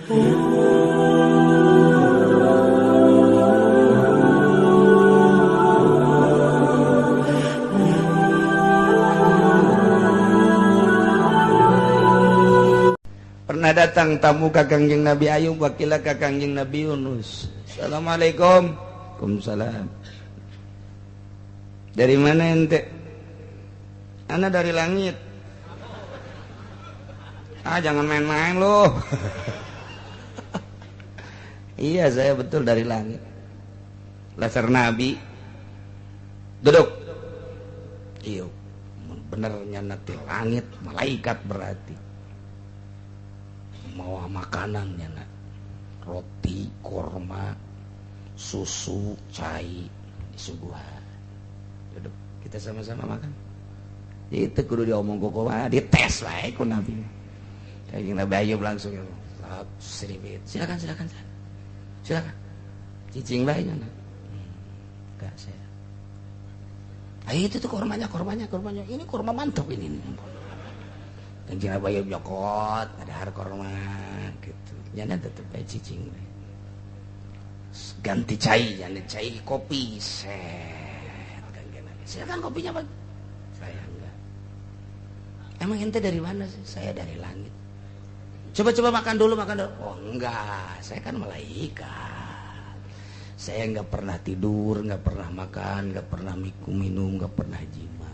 Pernah datang tamu ka Kangjeng Nabi Ayub, wakila ka Kangjeng Nabi Yunus. Assalamualaikum. Waalaikumsalam. Dari mana ente? Ana dari langit. Ah, jangan main-main loh. Iya, saya betul dari langit. Lasar Nabi. Duduk. Iya, benernya nanti langit, malaikat berarti. Mau makanannya nak, roti, korma, susu, cai, disuguhan. Duduk, kita sama-sama makan. Itu kudu diomong kok mah, dites lah ku Nabi. Kayak Nabi Ayub langsung ya, seribit. Silakan. Cicing lah ya nak. Enggak saya. Itu tuh kormanya. Ini korma mantap ini. Kanjeng Nabi Ayub nyokot, ada har korma gitu. Jangan tetep bae cicing. Ganti cai kopi. Set. Kanjeng Nabi. Silakan kopinya, Pak. Saya enggak. Emang ente dari mana sih? Saya dari langit. Coba makan dulu. Oh enggak, saya kan malaikat. Saya enggak pernah tidur, enggak pernah makan, enggak pernah minum, enggak pernah jima.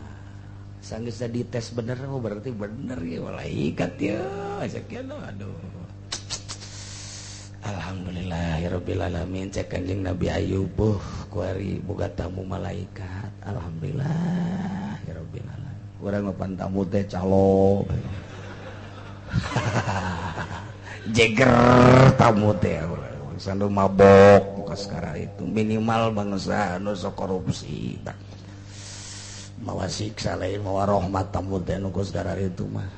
Sanggeus dites bener, oh berarti bener ya malaikat ya. Sekian aduh. Alhamdulillahirabbil alamin. Cek Kanjeng Nabi Ayub, kuari boga tamu malaikat. Alhamdulillahirabbil alamin. Urang ngopan tamu teh calo. Jeger tamu teh urang. Sandu mabok ka sekarang itu. Minimal bangsa anu sok korupsi. Mawa siksa lain, mawa rahmat tamu teh nu sekarang itu mah.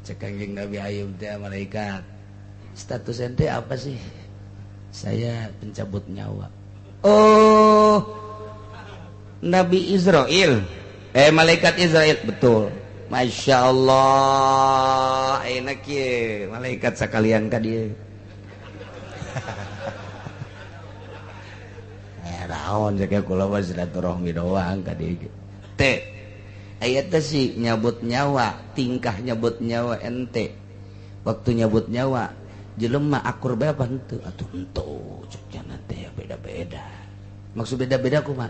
Cek Kanjeng Nabi Ayub teh malaikat. Status ente apa sih? Saya pencabut nyawa. Oh, Nabi Israel. Malaikat Israel, betul. Masya Allah, enak ya malaikat sekalian ka dia. Naon cek kula mah silaturahmi doang ka dia. Teh aya teh si nyabut nyawa, tingkah nyabut nyawa ente. Waktu nyabut nyawa jelema akur bae apa henteu? Atuh henteu, cek cenah teh beda-beda. Maksud beda-beda kumaha?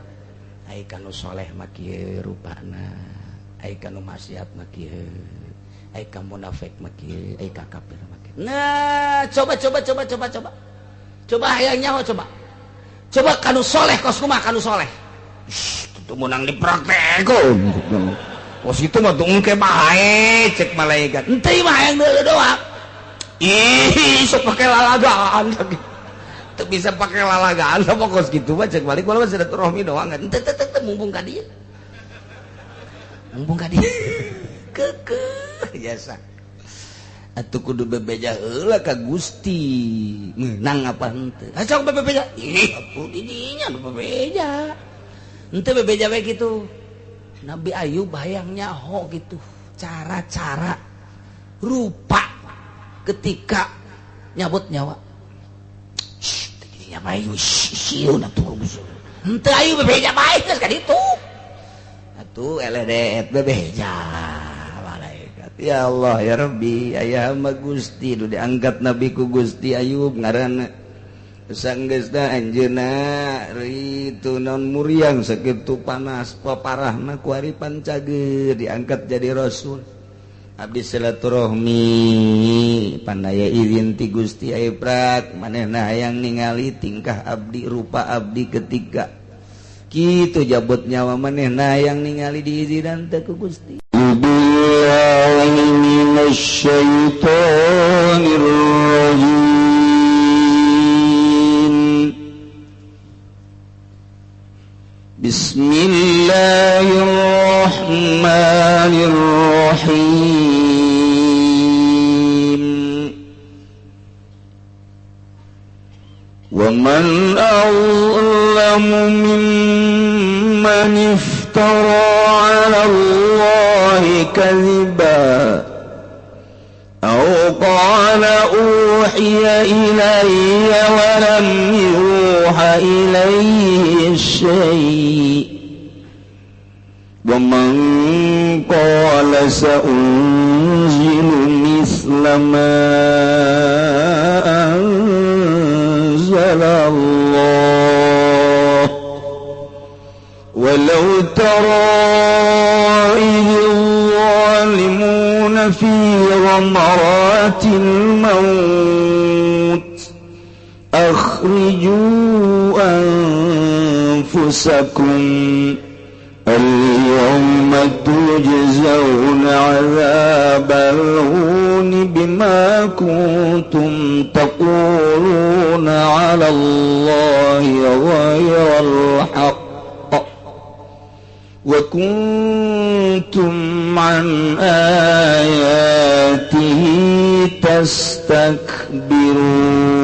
Ai kanu soleh mah kieu rupana, ai kanu maksiat mah kieu, ai ka munafik mah kieu, ai ka kafir mah kieu. Nah, coba. Coba hayang nyawa coba. Coba kanu soleh kos kumaha kanu soleh. Itu menang dipraktekkeun. Kos itu mah tuh engke bae cek malaikat. Henteu mah hayang deuleu doang. Ih, sok pake lalagaan lagi. Teu bisa pake lalagaan apa kos kitu mah cek balik malah silaturahmi doang. Henteu mumpung ka dieu. Mumpung ka dieu. Keukeuh biasa. Atuh kudu bebeja heula ka Gusti. Meunang apa henteu? Acok bebeja. Ih, atuh di dinya bebeja. Henteu bebeja we kitu. Nabi Ayub hayang nyaho gitu. Cara-cara rupa ketika nyabut nyawa. Shh, teh bae sieun atuh. Henteu ayu bebeja bae geus ka ditu. Atuh eledet bebeja. Ya Allah ya Rabbi, aya hamba Gusti nu diangkat Nabi ku Gusti Ayub ngaranna sanggeusna anjeunna ritu naon muriang sakitu panas paparahna ku ari pancageur diangkat jadi rasul. Abdi silaturahmi pandaya izin ti Gusti Ayub prak manehna hayang ningali tingkah abdi rupa abdi ketika kitu jabut nyawa manehna hayang ningali diizinan teh ku Gusti. الشيطان الرجيم بسم الله الرحمن الرحيم ومن أظلم ممن افترى على الله كذبا aw qala uhiya ilayya wa lam yuha ilayhi syai' wa man qala sa'unzilu misla ma anzalallah walau tara idh zalimuna fi ghamaratil maut akhriju anfusakum al-yawma tujzauna 'adzabal huni bima kuntum taquluna 'ala Allahi ghairal haqq wa kuntum 'an ayatihi tastakbirun.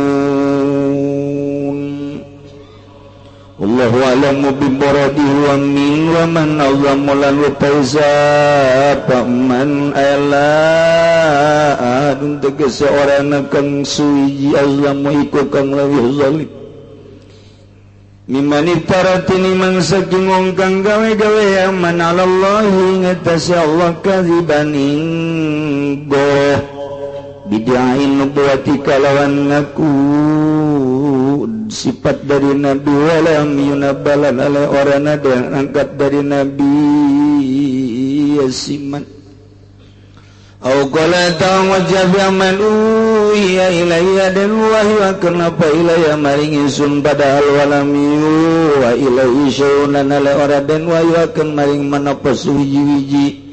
Wallahu a'lamu bimuradihi wa min wa man azzamu lan utaisa paman ala adun tegese orana kang suci azzamu iku kang leuwih zalim mimman taratini man saking wong kang gawe-gawe aman alallahi ngatasi Allah kadziban ing goh bid'ain nubuwati kalawan ngaku sifat dari Nabi walam yunabbalan oleh orang ada yang angkat dari Nabi yasiman au qala ta'wajab yaman uhiya ilayya dan wahyu kenapa ilayya maring ingsun padahal walam wa ilayhi syaunan oleh orang dan wahyu akan maring manapa suwiji-wiji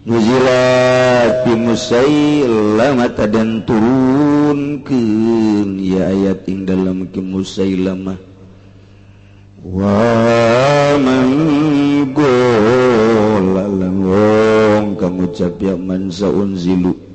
nuzilat bi Musailamah dan turunkeun ya ayat ing dalam ki Musailamah wa man qala wong kang ucap ya man saunzilu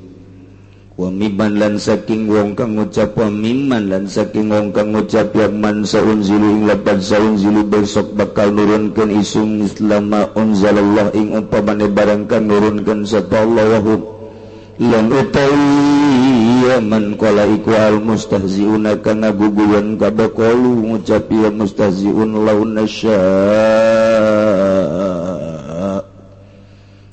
wa mimman lan saking wong kang ngucap wa mimman lan saking wong kang ngucap ya man saunzilu ing lapan saunzilu besok bakal nurunkeun isun islama unzalallah ing umpamane barang kang nurunkeun sapa Allah wa lan utawi ya man qala iku al mustahziuna kang ngaguguyan kabeh qalu ngucap ya mustahziun laun nasya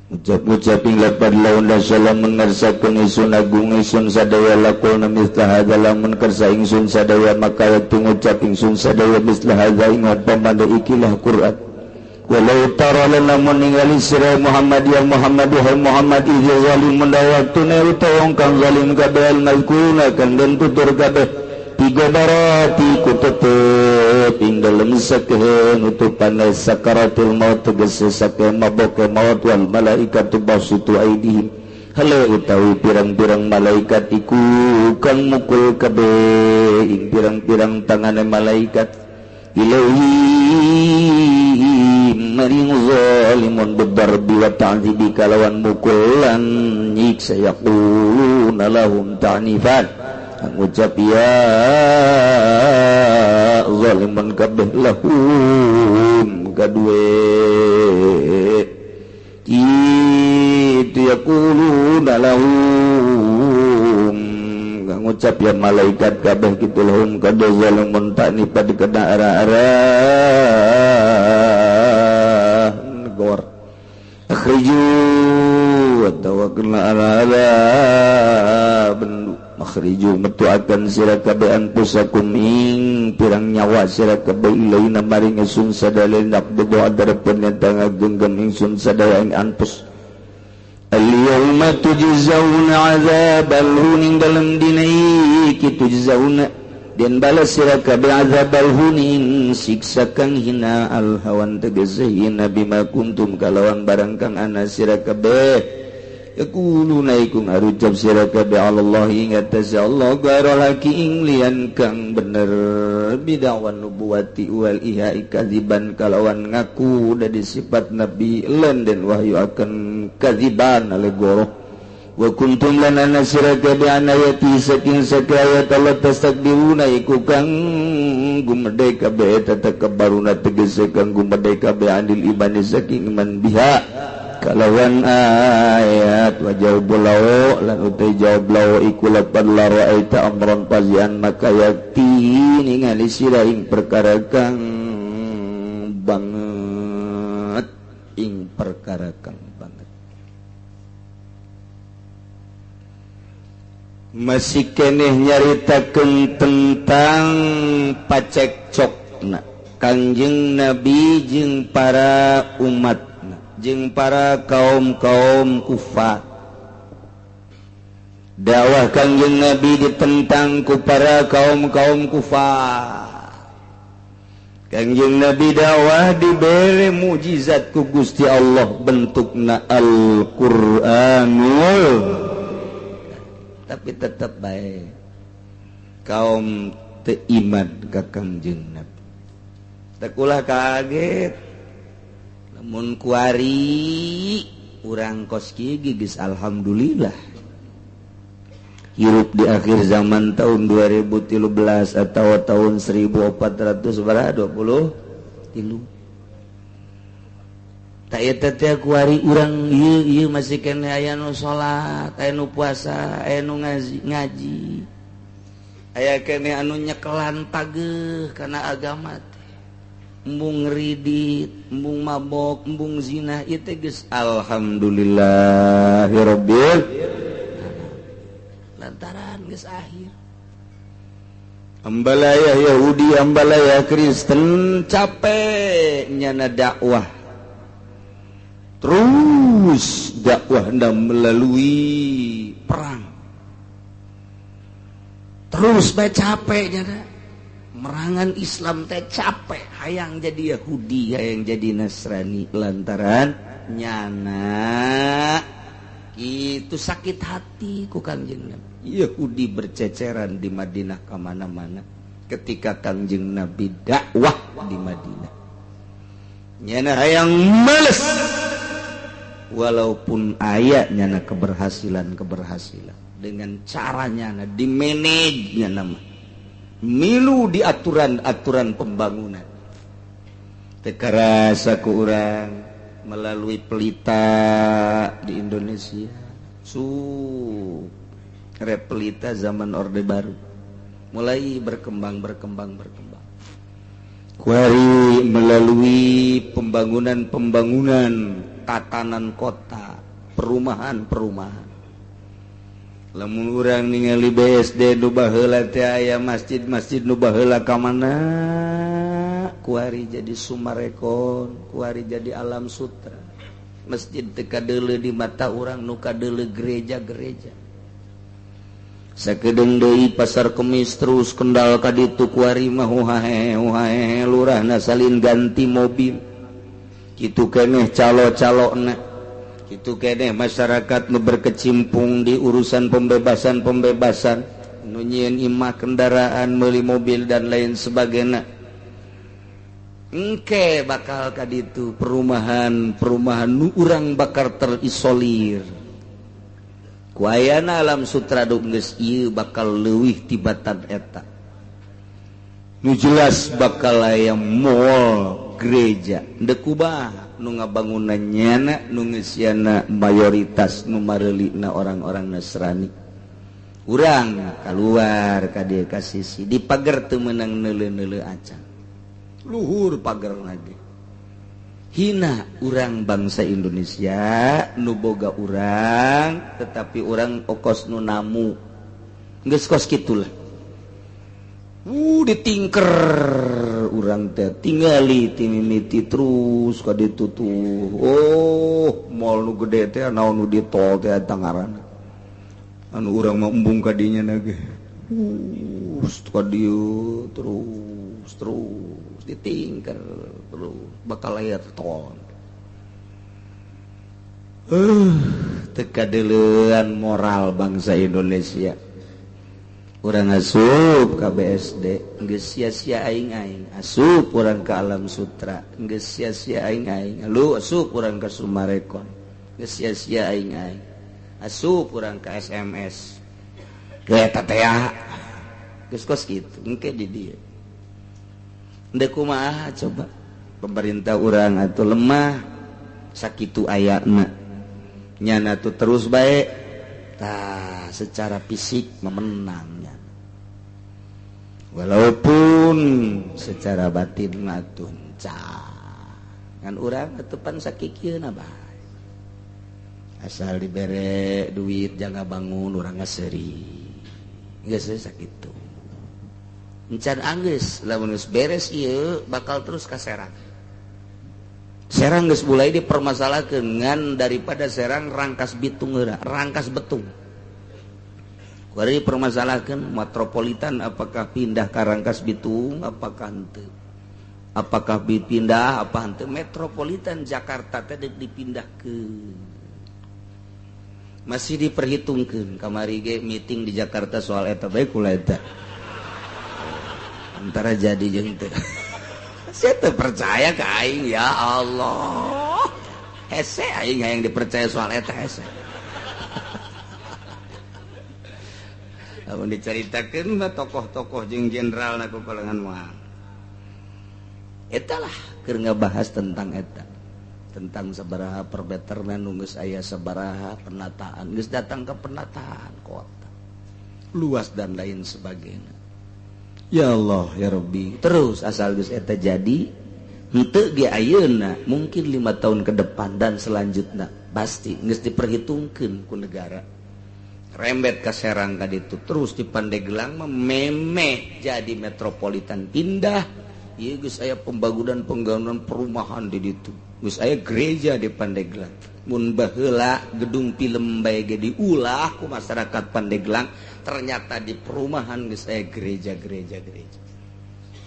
ucap-ucap ing lapad laun salam mengersakeun isun agung isun sadaya lakul mithla hadza lamun kersa ingsun sadaya maka ngucap ingsun sadaya mithla hadza ing pamane ikilah Quran walau tara lamun ningali sira Muhammad ya Muhammad wa Muhammad idzal zalim mendawatuna utawa kang zalim kabeh mazkuruna kang den tutur kabeh tiga barati kutetep ing dalem sakeun utupan sakaratul maut tegese sakeun mabok maut wal malaikatu basitu aidihim hale utawi pirang-pirang malaikat iku kang mukul kabeh ing pirang-pirang tangane malaikat ilahi maring zalimun bidarbi wa ta'dzibi kalawan mukulan nyiksa yaquluna lahum ta'nifan ngucap ya zaliman kabeh lahum kadue itu yaquluna lahum ngucap ya malaikat kabeh kitu lahum kadue zalimun ta'nifan kada ara-ara negor akhriju wa tawakkalna ala bendu makhriju metuakan sira kabeh anfusakum ing pirang nyawa sira kabeh ilaina maring ingsun sadaya nak doa darepan nyata ngagenggam ingsun sadaya ing anfus al-yawma tujzauna azabal hunin dalam dinai kitu tujzauna dan balas sira kabeh azabal hunin siksa kang hina al hawan tegese hina bima kuntum kalawan barang kang ana sira kabeh yaquluna iku ngarucap sira kabeh Allah ingat Allah ghairul haqi ing lian kang bener bidawan nubuwati wal ihai kadziban kalawan ngaku dari sifat nabi lan den wahyu akan kadziban alegoro wa kuntum lana sira kabeh anayati saking sakayat Allah tastakbiruna iku kang gumedhe kabeh tatakabbaruna tegese kang gumedhe kabeh andil iman saking iman biha kalawan ayat wajah bulawo lan utai jawab lawo iku lapan lara aita amron pazian maka yakti ningali sira ing perkara kang banget ing perkara kang banget masih keneh nyaritakeun tentang pacekcokna Kangjeng Nabi jeung para umat jeung para kaum-kaum kufar. Dakwah Kangjeng Nabi ditentang ku para kaum-kaum kufar. Kangjeng Nabi dakwah dibere mukjizat ku Gusti Allah bentukna Al-Qur'anul tapi tetap bae kaum teu iman ka Kangjeng Nabi. Tak ulah kaget namun kuari urang kos kieu geus alhamdulillah hirup di akhir zaman tahun 2013 atau tahun 1423 tak eta teh kuari urang ieu masih kene aya nu salat aya nu puasa aya nu ngaji aya kene anu nyekelan tageuh kana agama embung ridit, embung mabok, embung zina, itu geus alhamdulillahirabbil lantaran geus akhir. Ambalaya Yahudi, ambalaya Kristen capek nyana dakwah. Terus dakwah hendak melalui perang. Terus bae capek nyana. Merangan Islam teh capek hayang jadi Yahudi hayang jadi Nasrani lantaran nyana itu sakit hati ku Kangjeng Nabi Yahudi berceceran di Madinah kemana-mana ketika Kangjeng Nabi dakwah di Madinah nyana hayang males walaupun aya nyana keberhasilan dengan caranya di manage nyana milu di aturan-aturan pembangunan tekarasa ku urang melalui pelita di Indonesia repelita zaman Orde Baru mulai berkembang kuari melalui pembangunan tatanan kota perumahan lamun urang ningali BSD nu baheula teh aya masjid nu baheula ka mana kuari jadi Sumarekon kuari jadi Alam Sutra masjid teu kadeuleu di mata urang nu kadeuleu gereja sakedeung deui Pasar Kemis terus Kendal ka ditu kuari mah huhahe lurahna salin ganti mobil kitu keneh calo-calona itu kene masyarakat nu berkecimpung di urusan pembebasan nu nyieun imah kendaraan meuli mobil dan lain sebagainya engke bakal ka ditu perumahan nu urang bakal terisolir ku ayana Alam Sutra geus ieu bakal leuwih tibatan eta nu jelas bakal aya mall gereja ndek kubah nu ngabangunannya nu ngeusiana mayoritas nu mareulina orang-orang Nasrani urang keluar ka dieu ka sisi di pager teu meunang neuleu-neuleu acan luhur pagerna ge hina urang bangsa Indonesia nu boga urang tetapi urang okos nu namu geus kos kitulah ditingker urang teh tingali timimiti terus ka ditu tuh mall nu gede teh naon nu di tol teh tangaran anu urang mah embung ka dinya na ge ka dieu terus ditingker terus bakal aya tol teu kadeuleuan moral bangsa Indonesia urang asup ka BSD geus sia-sia aing-aing asup urang ka Alam Sutra geus sia-sia aing-aing lu asup urang ka Sumarekon geus sia-sia aing-aing asup urang ka SMS ge eta teh geus kos kitu engke di dieu ndek kumaha coba pemerintah urang atuh lemah sakitu ayana nyana tuh terus baik secara fisik memenangnya walaupun secara batin matun kan urang ketepan sakikieuna bae asal dibere duit jangan bangun urang ngaseri geus sakitu encan anggeus lamun geus beres ieu bakal terus ka Serang geus mulai dipermasalahkeun ngan daripada Serang Rangkas Bitung heura Rangkas Betung kuari dipermasalahkeun metropolitan apakah pindah ke Rangkas Bitung apakah henteu apakah dipindah apa henteu metropolitan Jakarta teh dipindahkeun masih diperhitungkeun kamari ge meeting di Jakarta soal eta bae kula eta antara jadi jeung teu saya teu percaya ke aing ya Allah hese aing yang dipercaya soal eta hese lamun dicaritakeun mah tokoh-tokoh jeung jenderalna ku kalangan moal eta lah keur ngabahas tentang eta tentang sabaraha perbetterna nu geus aya sabaraha penataan geus datang ke penataan kota luas dan lain sebagainya ya Allah ya Rabbi terus asal geus eta jadi henteu ge ayeuna mungkin 5 tahun ke depan dan selanjutnya pasti geus diperhitungkeun ku negara rembet ka Serang ka ditu terus di Pandeglang memeh jadi metropolitan pindah ieu geus aya pembangunan perumahan di ditu geus aya gereja di Pandeglang mun baheula gedung film bae ge diulah ku masyarakat Pandeglang ternyata di perumahan geus aya gereja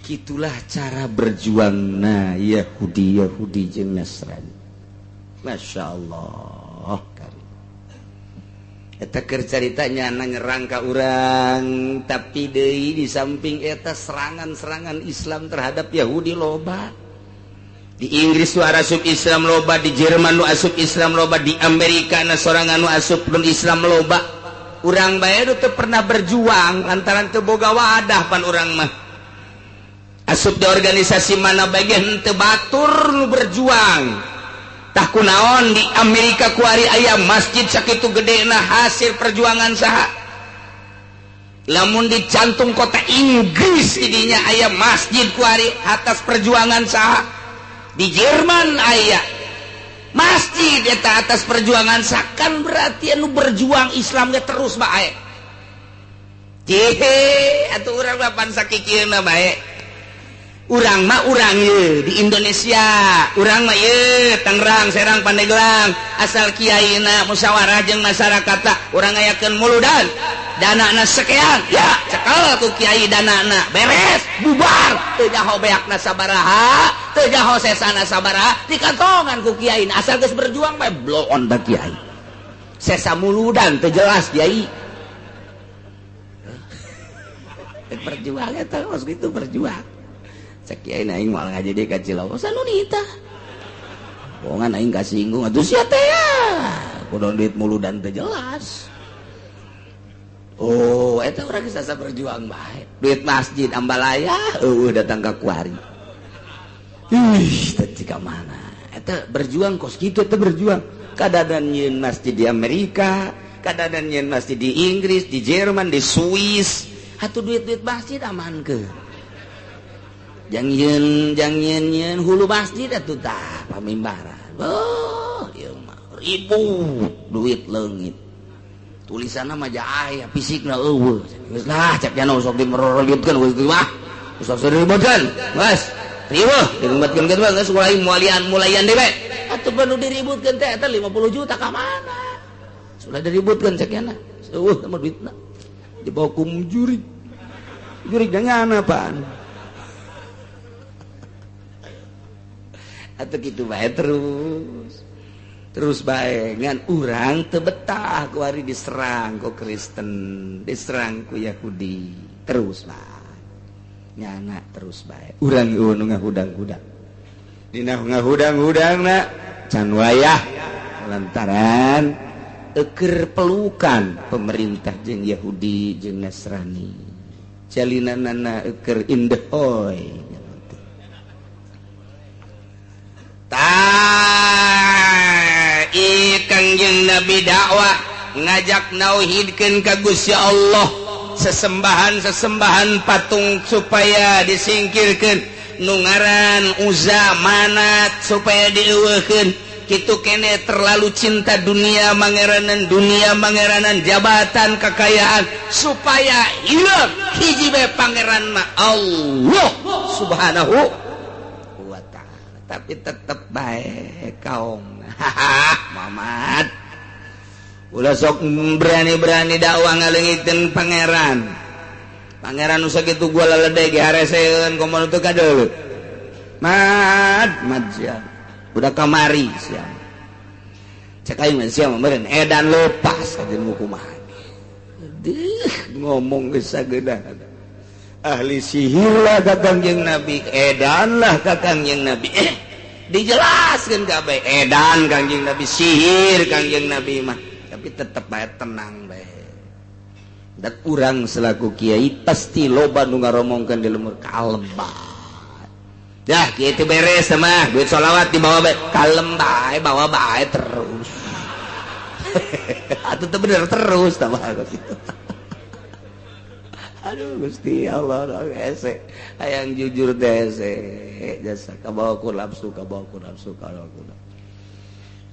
gitulah cara berjuangna Yahudi jeung Nasrani Masya Allah eta keur caritanya nyerang ka urang tapi deui di samping eta serangan-serangan Islam terhadap Yahudi loba di Inggris nu asup Islam loba di Jerman nu asup Islam loba di Amerika na sorangan nu asup Islam loba urang bae teu pernah berjuang lantaran teu boga wadah pan urang mah asup di organisasi mana bae henteu batur nu berjuang tah kunaon di Amerika kuari aya masjid sakitu gedena hasil perjuangan saha lamun di jantung kota Inggris idinya aya masjid kuari atas perjuangan saha di Jerman aya masjid eta atas perjuangan saha kan berarti anu berjuang Islam ge terus bae atuh urang lapan sakikieuna bae urang mah urang ye di Indonesia urang mah ye Tangerang Serang Pandeglang asal kiaina musyawarah jeung masyarakat urang ngayakeun muludan danana sekian ya cekel ku kiai danana beres bubar teu jaho beakna sabaraha teu jaho sesana sabaraha dikantongan ku kiai asal geus berjuang bae blow on da kiai sesa muludan teu jelas kiai berjuang eta mos kitu berjuang cek kiai aing moal ngaji di ka Cilawas anu nita bohongan aing kasinggung atuh sia teh kudu duit muludan teu jelas oh eta urang geus asa berjuang bae duit masjid ambalaya datang ka kuari teh ka mana eta berjuang kos kitu teh berjuang kadadan nyeun masjid di Amerika kadadan nyeun masjid di Inggris di Jerman di Swiss atuh duit-duit masjid amankeun jang yen hulu masjid atuh tah pamimbaran ieu mah ribu duit leungit tulisanna mah aya fisikna eueuh geus lah cek nya sok dimerolibutkeun kitu mah sok diributkeun geus riweuh diributkeun kitu mah geus mulayan dewe atuh panu diributkeun teh eta 50 juta ka mana sudah diributkeun cek nya eueuh mah duitna dibawa ku jurig danyana apaan atau gitu bae terus bae ngan urang teu betah ku ari diserang ku Kristen diserang ku Yahudi terus bae nyana terus bae urang nu ngahudang-hudang dina ngahudang-hudangna can wayah lantaran keur pelukan pemerintah jeung Yahudi jeung Nasrani jalinanana keur indehoy Kangjeng Nabi dakwah ngajak nauhidkeun ka Gusti Allah, sesembahan patung supaya disingkirkeun, nu ngaran Uzza Manat supaya dieuweukeun. Kitu kene terlalu cinta dunia mangeranan jabatan kekayaan supaya hilang hiji bae pangeran mah Allah Subhanahu wa taala. Tapi tetep bae kaum Mamat ulah sok berani dakwah ngaleungiteun pangeran nu sakitu gua laledai ge hareseun komo teu kadeuleu mad siap udah kamari siap cek aing siap meureun edan lepas aja nu kumaha ngomong geus sageudah ahli sihir lah ka Kangjeng Nabi, edan lah ka Kangjeng Nabi, dijelaskeun kabeh edan Kangjeng Nabi, sihir Kangjeng Nabi mah, tapi tetep bae tenang bae. Dan urang selaku kiai pasti loba nu ngaromongkeun di lemur kalem bae. Dah kitu beres mah, duit sholawat dibawa bae, kalem bae, bawa bae terus. Atuh teh bener terus tah gitu. Aduh Gusti Allah ese hayang jujur teh ese jasa kabawa ku nafsu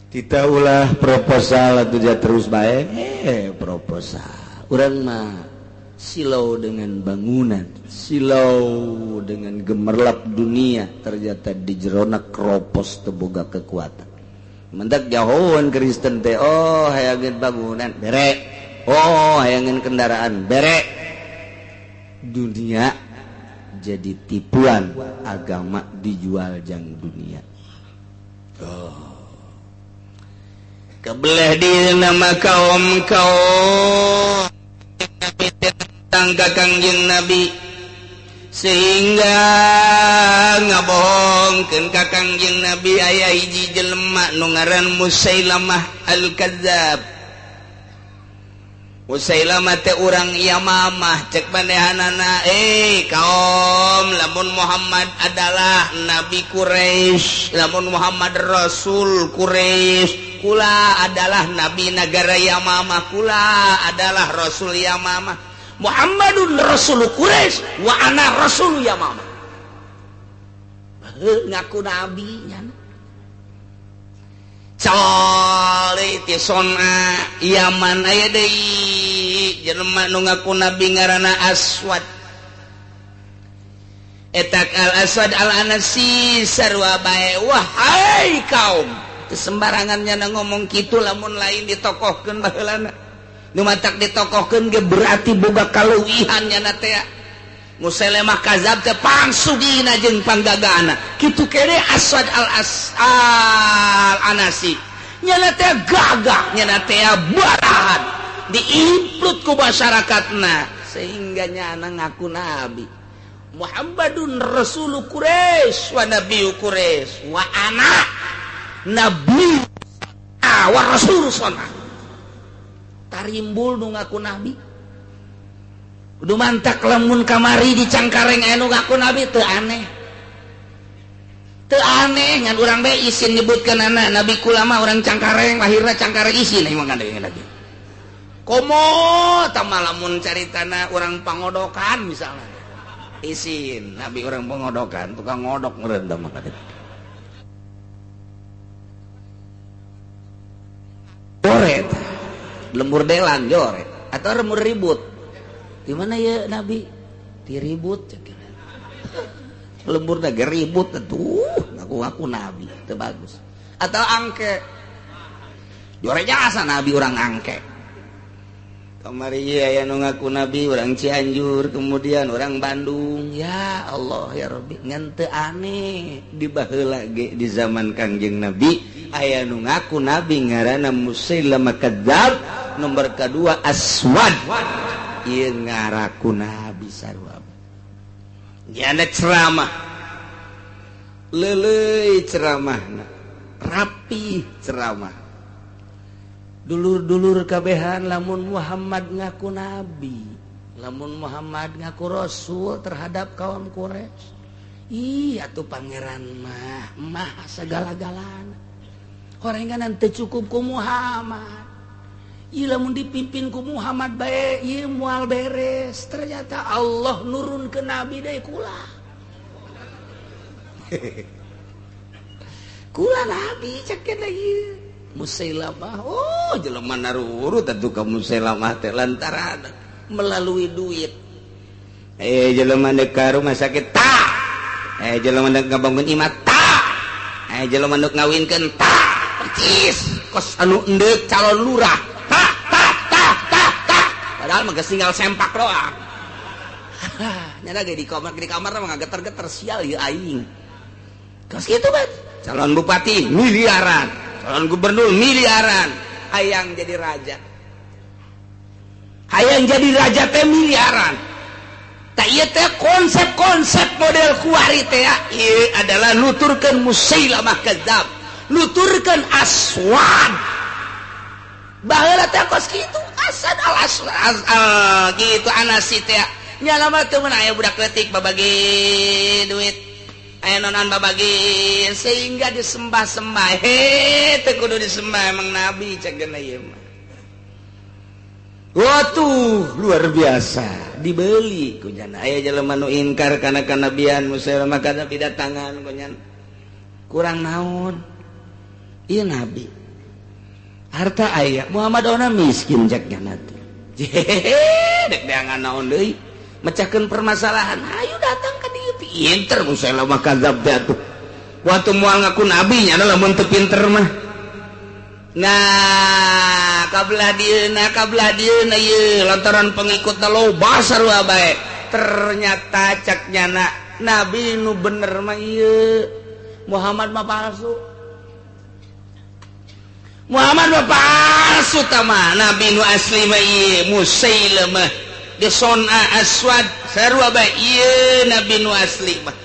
kita ulah proposal atuh ja terus bae proposal urang mah silau dengan bangunan, silau dengan gemerlap dunia, ternyata di jerona kropos teu boga kekuatan. Mendak jauhan Kristen teh oh hayangin bangunan bere, oh hayangin kendaraan bere. Dunia jadi tipuan, agama dijual jang dunia. Oh. Kebelah di nama kaum tentang Kangjeng Nabi sehingga ngabohongkeun ka Kangjeng Nabi aya hiji jelema nu ngaran Musailamah Al-Kadzdzab. Musailamah teh urang Yamamah cek manehanana kaum lamun Muhammad adalah Nabi Quraisy, lamun Muhammad Rasul Quraisy, kula adalah Nabi negara Yamamah, kula adalah Rasul Yamamah. Muhammadun Rasul Quraisy wa ana Rasul Yamamah. Ngaku nabi nya. Cali ti sona Yaman aya deui jelema nu ngaku nabi ngaranna Aswad. Etak Al-Aswad Al-Anasi sarua bae wahai kaum sembarangannya ngomong kitu lamun lain ditokohkeun baheulana. Nu matak ditokohkeun ge berarti boga kaleuwihan nya teh. Musailamah kadzab teh pangsugina jeung panggagana. Kitu kene Aswad Al-Anasi. Nyana teh gagah, nyana teh barahan. Diimplut ku masyarakatna sehingga nyana ngaku nabi. Muhammadun Rasul Quraisy wa Nabiyu Quraisy wa ana Nabi wa Rasul Sunnah. Tarimbul nu ngaku nabi. Kudu mantak lamun kamari di Cangkareng anu ngaku nabi teu aneh. Teu aneh ngan urang bae isin nyebutkeun anak nabi kula mah urang Cangkareng lahirna Cangkareng isin mah ngandeng lagi. Komo tama lamun caritana urang Pangodokan misalnya. Isin nabi urang Pangodokan tukang ngodok meureun mah kadek. Joret. Lembur delan joret atau lembur ribut. Di mana ya Nabi? Diribut lembur naga ribut tuh ngaku Nabi itu bagus. Atau angke jorenya asa Nabi orang angke. Kamari ya nu ngaku Nabi orang Cianjur, kemudian orang Bandung. Ya Allah ya Rabbi ngan teu aneh di baheula ge di zaman Kangjeng Nabi aya nu ngaku Nabi ngaranna Musailamah Kadzdzab, nomor kedua Aswad. Ieu ngaraku nabi sarua. Nyana ceramah. Leuleuy ceramahna. Rapi ceramah. Dulur-dulur kabehan lamun Muhammad ngaku nabi, lamun Muhammad ngaku rasul terhadap kaum Quraisy. Ih atuh pangeran mah segala-galana. paparenganan teu cukup ku Muhammad. Ieu lamun dipimpin ku Muhammad bae ieu moal beres. Ternyata Allah nurun ke Nabi deui kula. Kula Nabi cek ieu. Musailamah, oh jelema narurut atuh ka Musailamah teh lantaran melalui duit. Jelema neuk ka rumah sakit tah. Jelema neuk ngabangun imah tah. Jelema neuk ngawinkeun tah. Percis kos anu endeup calon lurah. Padahal mah geus tinggal sempak doang. Nyana ge di kamar mah geter-geter sial ieu aing. Kos kitu ban. Calon bupati miliaran, calon gubernur miliaran, hayang jadi raja. Hayang jadi raja teh miliaran. Tak ieu teh konsep-konsep model kuari teh ieu adalah nuturkeun Musailamah kadzab, nuturkeun Aswad. Baheula teh kos kitu Asad al-Aswad gitu Anasi teh nyala mah teu meunang aya budak leutik babagi duit. Aya nonan babagi sehingga disembah-sembah. Teu kudu disembah emang Nabi cegeuna ieu mah. Watuh luar biasa dibeli ku nyana. Aya jelema nu ingkar kana kanabian Musailamah kadzab didatangan ku nyana. Kurang naon? Ieu Nabi. Harta aya, Muhammad ona miskin cek nyana teh. Dek deangan naon deui? Mecahkeun permasalahan. Ayo datang ka dieu pinter Musailamah kadzab teh atuh. Waktu moal ngaku nabi nya lamun teu pinter mah. Nah, kabelah dieuna ieu lantaran pengikutna loba sarua bae. Ternyata cak nyana nabi nu bener mah ieu. Muhammad mah palsu. Muhammad mah palsu tama, nabi nu asli mah ieu Musailamah disona Aswad sarua bae ieu nabi nu asli mah.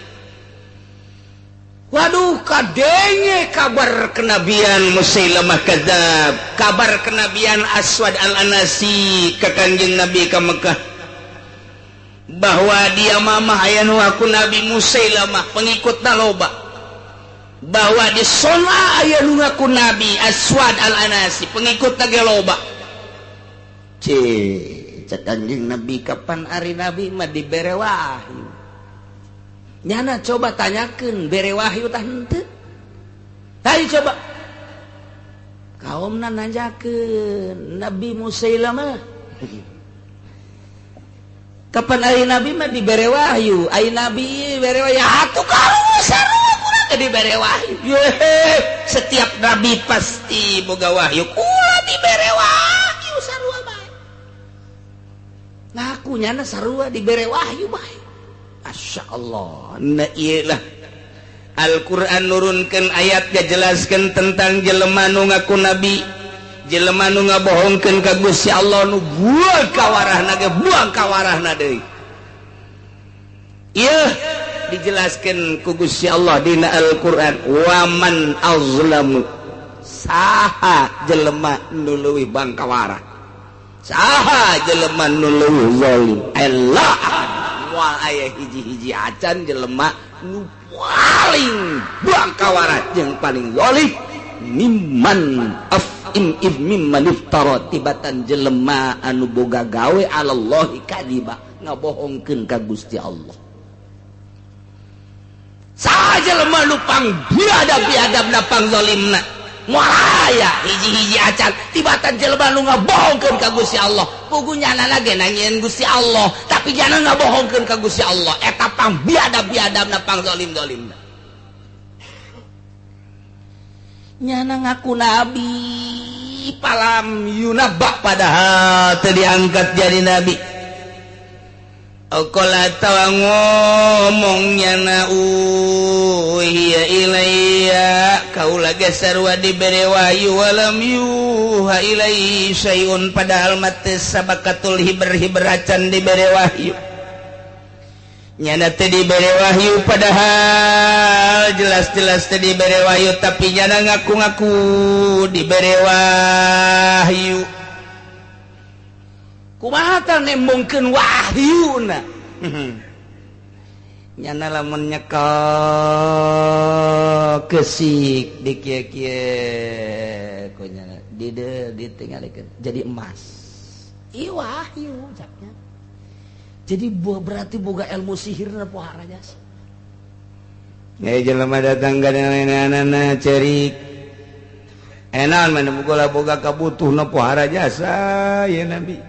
Waduh kadenge kabar kenabian Musailamah kadzab, kabar kenabian Aswad al-Anasi ka Kanjeng Nabi ka Mekah bahwa dia mamah aya nu aku Nabi Musailamah pengikutna loba, bahwa di sona aya nu ngaku Nabi Aswad al-Anasi pengikutna ge loba. Cek Kanjeng Nabi kapan ari Nabi mah dibere wahyu. Nyana coba tanyakeun bere wahyu tah henteu. Ayo coba. Kaumna nanyakeun Nabi Musailamah. Kapan ari Nabi mah dibere wahyu? Ai Nabi bere wahyu atuh kamu sarua kurang dibere wahyu. Setiap nabi pasti boga wahyu. Kula dibere wahyu sarua bae. Ngaku nyana sarua dibere wahyu bae. Masya Allah. Nah iyalah Al-Quran nurunkan ayat jelaskan tentang jelema nu ngaku nabi, jelema nu ngabohongkeun ka Gusti Allah nu buang kawarahna ge buang kawarahna deui. Ieu dijelaskan ku Gusti Allah dina Al-Quran, waman azlamu saha jelema nu leuwih bang kawarah, saha jelema nu leuwih zalim. Allah moal aya hiji-hiji acan jelema nu paling buang kawarah jeung paling zalim mimman iftara tibatan jelema anu boga gawe alallahi kadiba ngabohongkeun ka Gusti Allah. Saha jelema nu pang biadab-biadabna pang zalimna moal aya hiji-hiji acan tibatan jelema nu ngabohongkeun ka Gusti Allah. Pugunyana lagi nanyain Gusti Allah, tapi jangan ngabohongkeun ka Gusti Allah. Eta pang biadab-biadabna pang zalim-zalimna. Nyana ngaku nabi, palam yunabak padahal teu diangkat jadi nabi. Qala tawa ngomong nyana uhiya ilayya kaula ge sarua dibere wahyu walam yuha ilaihi syai'un padahal mate sabakatul hiber-hiberacan dibere wahyu. Nyana teu dibere wahyu padahal jelas-jelas teu dibere wahyu tapi nyana ngaku-ngaku dibere wahyu. Kumaha tah nembongkeun wahyuna? nyana lamun nyekel kesik di kieu-kieu kunyana ditinggalikeun jadi emas. Ieu wahyu caknya. Jadi berarti boga ilmu sihirna pohara jasa. Jelema datang ka anak-anak cerik. Enak mana boga kabutuhna pohara jasa ya Nabi.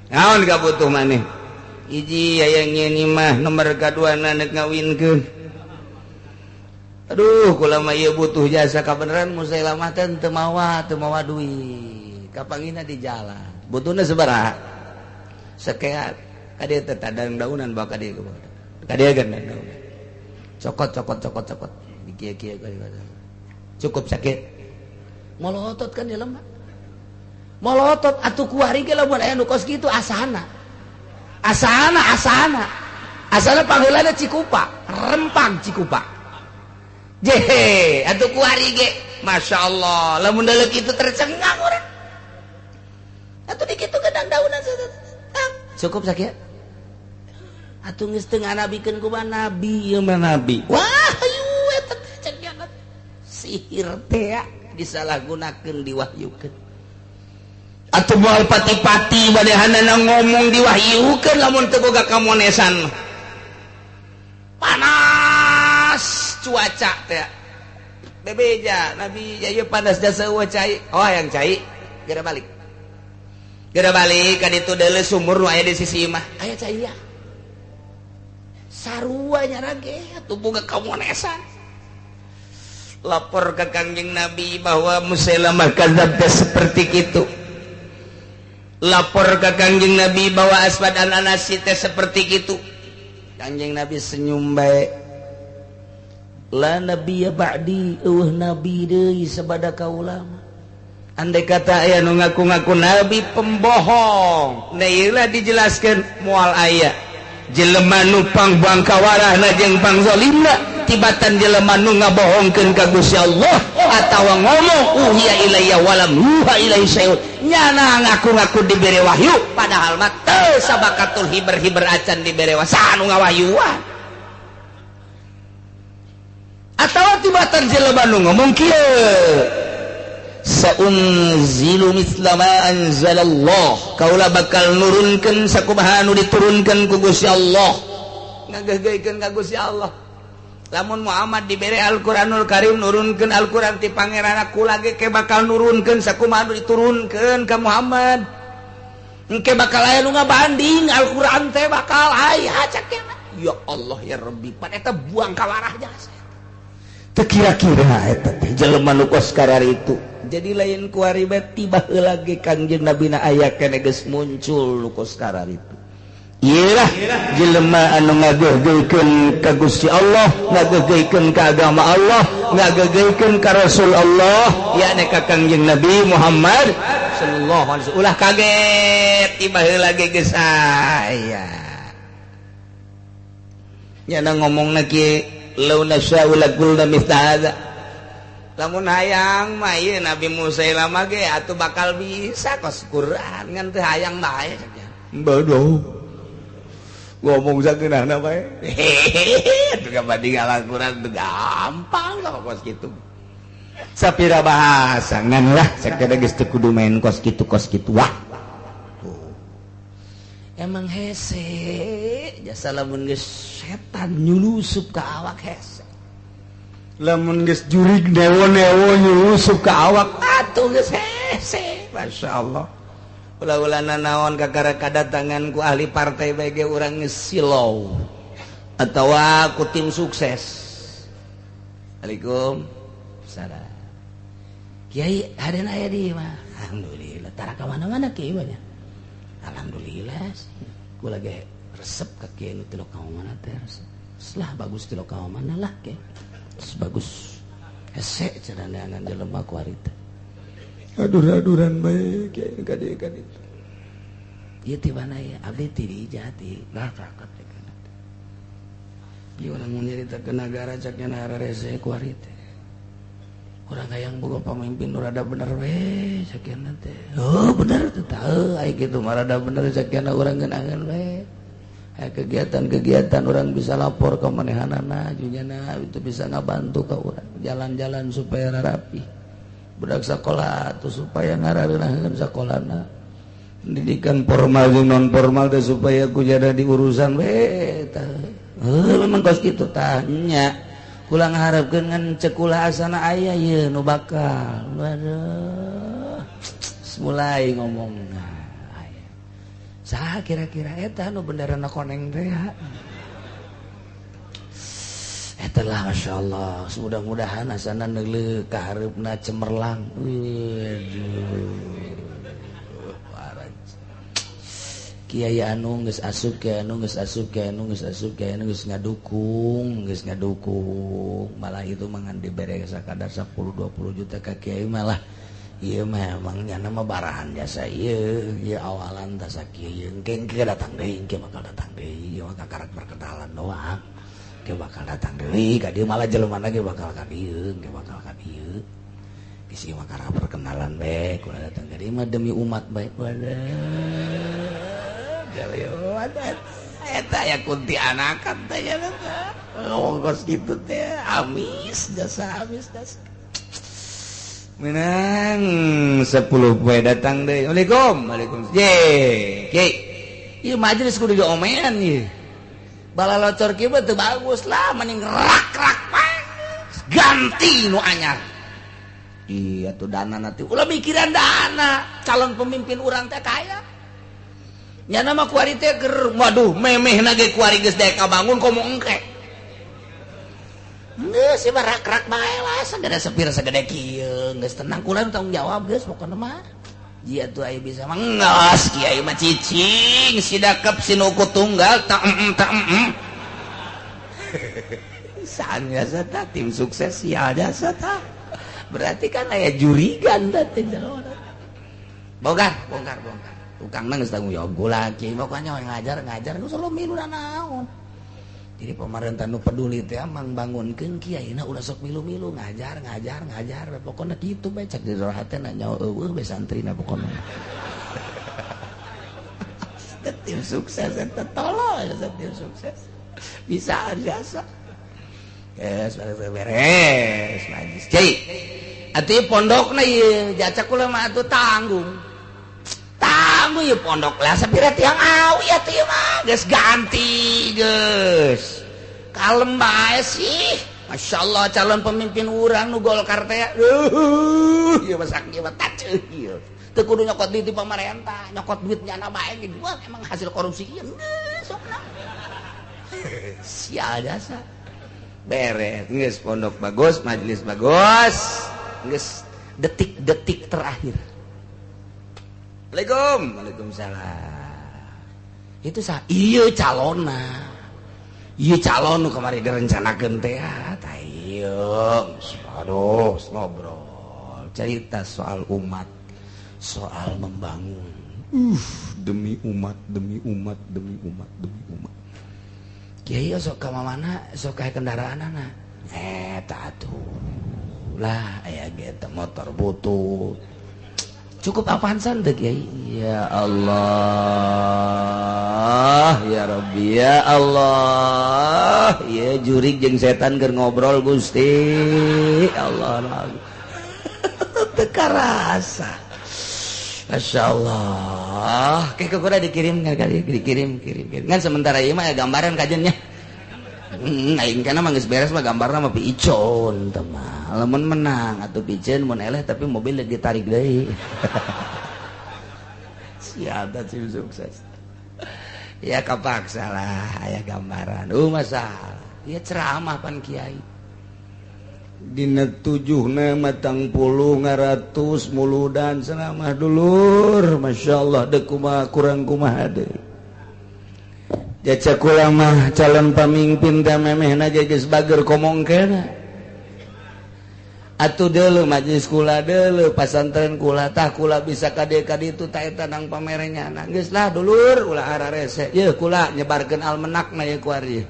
Naon kabutuh maneh? Hiji aya ngeuny mah nomor kaduana neuk ngawinkeun. Aduh kula mah ieu butuh jasa kabeneran Musailamah teh teu mawa duit. Kapangina di jalan. Butuhna sabaraha? Sakeat. Kadieu teh tadang daunan bawa kadieu ke bawah. Kadieu kan daunan. Cokot di kieu-kieu cukup sakit molotot kan jelema molotot atuh kuari ge lamun aya nu kos kitu asana pangheulana Cikupa Rempang Cikupa jehe atuh kuari ge masyaallah lamun deuleu kitu tercengang urang atuh di kitu gedang daunan cukup sakit atuh geus teu nganabikeun ku nabi ieu mah nabi wahyu eta teh cek jangan sihir teh disalahgunakeun diwahyukeun atuh moal pati-pati badehanana ngomong diwahyukeun lamun teu boga kamonesan panas cuaca teh bebeja nabi ieu panas jasa eueuh cai oh yang cai geura balik ka ditu deuleu sumur nu aya di sisi imah aya cai ya sarua nyarage atuh boga kamonesan lapor ke Kangjeng Nabi bahwa Musailamah kadzab teh seperti kitu lapor ke Kangjeng Nabi bahwa Aswad Al-Anasi teh seperti kitu Kangjeng Nabi senyum bae la nabiyya ba'di eueuh nabi deui sabada kaula andai kata aya nu ngaku-ngaku nabi pembohong nah ieu lah dijelaskeun moal aya jelema nu pangbangkawarahna jeung pangzalimna tibatan jelema nu ngabohongkeun ka Gusti Allah atawa ngomong uhiya ilayya walam yuha ilaihi syai'un nyana ngaku-ngaku dibere wahyu padahal mah teu sabakatul hiber-hiber acan dibere wahyu sanu ngawahyuan atawa tibatan jelema nu ngomong kieu saunzilu mithla ma anzalallah kaula bakal nurunkeun sakumaha anu diturunkeun ku Gusti Allah ngageugeuykeun ka Gusti Allah lamun Muhammad dibere Al-Qur'anul Karim nurunkeun Al-Qur'an ti pangeranna kula ge ke bakal nurunkeun sakumaha anu diturunkeun ka Muhammad engke bakal aya nu ngabanding Al-Qur'an teh bakal aya cakena ya Allah ya Rabbi pan eta buang kawarah jasa teu kira-kira eta teh jelema nu kos karari itu jadi lain kuari bet tiba lagi Kangjeng Nabi na aya kene geus muncul nu kos karari itu iyalah jelema anu ngageugeuykeun ka Gusti Allah ngageugeuykeun ka agama Allah ngageugeuykeun ka Rasul Allah yakni ka Kangjeng Nabi Muhammad sallallahu alaihi wasallam ulah kaget tiba lagi geus aya nya ngomongna kieu law nasya'u laqulna mithla hadza lamun hayang mah ieu Nabi Musailamah ge atuh bakal bisa kos Quran ngan teu hayang bae saja bodoh ngomong sageunahna bae atuh kabanding Al-Qur'an teu gampang lah kos kitu sapira bahasa ngan lah sakada geus teu kudu main kos kitu wah emang hese jasa lamun geus setan nyulusup ka awak hese lamun geus jurig newo-newo nyulusup ka awak atuh geus hese masyaallah ulah-ulana naon kakara kadatangan ku ahli partai bae ge urang geus silau atawa ku tim sukses Assalamualaikum salam Kiai hadeuna aya di mah alhamdulillah tara ka mana-mana kiai banyak alhamdulillah kula ge resep ka kiai nu teu ka mana teh selah bagus teu ka mana lah kiai bagus hese cadangan jelema ku ari teh adur-aduran bae kiai kadieu itu ieu ti mana ya abdi ti di jati nah caket teh kana ieu urang mun nyarita ke nagara cak nya rarese ku ari teh urang hayang boga pamimpin nu rada bener we sakiana teh oh bener teh tah aya kitu mah rada bener sakiana urang ngeunangan we kegiatan-kegiatan orang bisa lapor ke manehanana junyana itu bisa ngabantu ka urang jalan-jalan supaya rapi budak sekolah tuh supaya ngarareunahkeun sakolana pendidikan formal jeung non formal teh supaya ku jada di urusan we tah memang kos kitu tah nya kula ngaharepkeun ngan ceuk kula asana aya ieu nu bakal waduh mulai ngomongna saha kira-kira eta nu bendarana koneng teh eta lah masyaallah mudah-mudahan asana neuleuh ka hareupna cemerlang kiai anu geus asup kiai anu geus asup kiai anu geus asup kiai anu geus ngadukung malah itu mangan dibere sakadar 10-20 juta ka kiai malah ieu memang nyana mah barahan jasa ieu awalan tah sakieu engke datang deui engke bakal datang deui ieu mah karak perkenalan doang engke bakal datang deui ka dieu malah jelema ge bakal ka dieu engke bakal ka dieu geus ieu mah karak perkenalan bae kudu datang ka dieu mah demi umat bae wadah eta ya kunti anakan teh nya ngongkos kitu teh amis jasa menang 10 poe datang deh. Waalaikumsalam. Kiai. Ieu majelis kudu diomean ieu. Bala locor kieu teu bagus lah mending rak-rak ganti nu anyar. Iya tuh dana nanti. Ulah mikiran dana. Calon pemimpin urang teh kaya. Nya nama kuari teh keur waduh memehna ge kuari geus daek kabangun komo engke. Geus si rak-rak bae lah sagede sepir sagede kieu geus tenang kula tanggung jawab geus pokona mah jieu atuh aya bisa mah geus kiai mah cicing si dakep si nuku tunggal tak saan jasa tah tim sukses sial jasa tah berarti kan aya jurigan tah teh bongkar tukangna geus tanggung jawab gula kiai pokoknya ngajar geus lo milu naon. Jadi pemerintah nu peduli teh mang bangunkeun kiaina ulah sok milu-milu ngajar pokona kitu bae cek di rohatna nyawa eueuh bae santrina pokona. Tim sukses eta tolol tim sukses. Bisa jasa. Yes, beres majlis. Cai. Atuh pondokna ieu jacak kula mah atuh tanggung ieu pondok lah sapira tiang awi atuh ieu mah geus ganti geus kalem bae sih masyaallah calon pemimpin urang nu Golkar teh ieu mah sakieu mah taceuh ieu teu kudu nyokot duit di pamarentah nyokot duit nyana bae ge gua emang hasil korupsi ieu sokna sial jasa beres geus pondok bagus majelis bagus geus detik-detik terakhir. Waalaikumsalam. Itu ieu calonna. Ieu calon nu kamari direncanakeun teh tah ieu. Aduh, ngobrol. Cerita soal umat, soal membangun. Demi umat. Kiai sok ka mana? Sok ka kendaraanana. Eta atuh. Lah aya ge motor butut. Cukup Avanza teh Kiai. Ya Allah, ya Rabbi, ya Allah. Ya jurig jeung setan keur ngobrol Gusti. Allah. Teu karasa. Masyaallah. Kayak kudu dikirim kali dikirim. Ngan sementara ieu mah gambaran kajennya. Aing kana mah geus beres mah gambarna mah piicon teh mah. Lamun menang atuh piceun mun eleh tapi mobil ditarik deui. Siap da tim sukses. Ya kapaksa lah aya gambaran. Masalah. Ya ceramah pan kiai. Dina 7 matang puluh ngaratus muludan ceramah dulur. Masyaallah deuk kumaha kurang kumaha deui. Jaca kula mah calon pamimpin teh memehna geus bager komongkeuna. Atuh deuleu majelis kula deuleu pasantren kula tah kula bisa ka dieu ka ditu tah eta nang pamerennyana. Geus lah dulur ulah ararese. Yeuh kula nyebarkeun almanakna ye ku ari.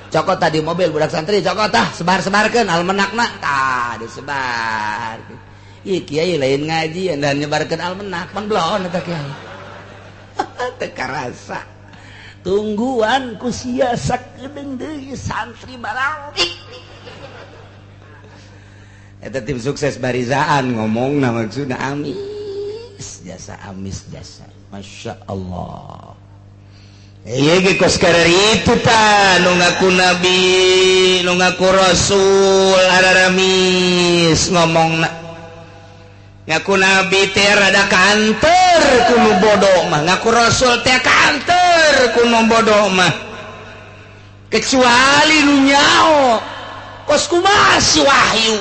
Cokot tadi mobil budak santri cokot tah sebar-sebarkeun almanakna tah disebar. Ieu kiai lain ngaji dan nyebarkeun almanak pan blon eta kiai. Teu karasa. tungguan ku sia sakedeung deui santri baralik. Eta tim sukses barizaan ngomongna maksudna amis jasa Masya Allah. Iya ge kos karari itu ta nu ngaku nabi nu ngaku rasul araramis ngomongna ngaku nabi teh rada kanter kuno bodoh mah ngaku rasul teh kanter kuno bodoh mah kecuali nu nyao kos kumaha si wahyu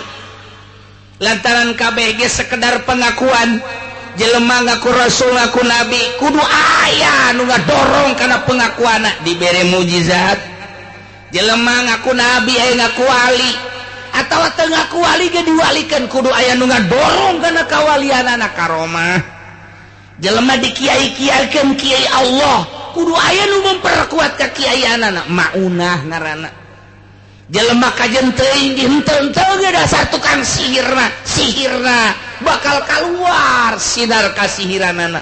lantaran kabeh ge sekedar pengakuan jelema ngaku rasul ngaku nabi kudu aya nu ngadorong kana pengakuana dibere mujizat jelema ngaku nabi aya ngaku wali atawa teu ngaku wali ge diwalikeun kudu aya nu ngadorong kana kawalianana karomah jelema dikiai-kiaikeun kiai Allah kudu aya nu memperkuat kakiaianana maunah ngaranna jelema kajen teuing henteu-henteu ge dasar tukang sihirna bakal keluar sinar kasihiranana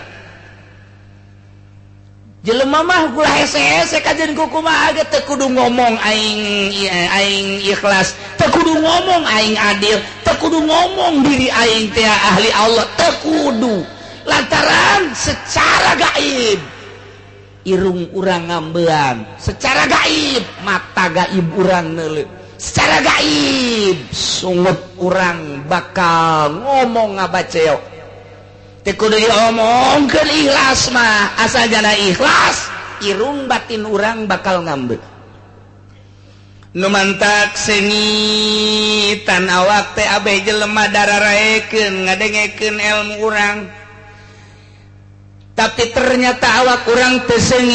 jelema mah gula hese-hese kajen kumaha ge teu kudu ngomong aing ikhlas teu kudu ngomong aing adil teu kudu ngomong diri aing teh ahli Allah teu kudu lantaran secara gaib irung urang ngambean secara gaib mata gaib urang neuleuh secara gaib sungut urang bakal ngomong ngabaceo teu kudu diomongkeun ikhlas mah asal jana ikhlas irung batin urang bakal ngambe nu mantak sengitan awak teh abeh jelema dararaekeun ngadengekeun ilmu urang tapi ternyata awak kurang tersengit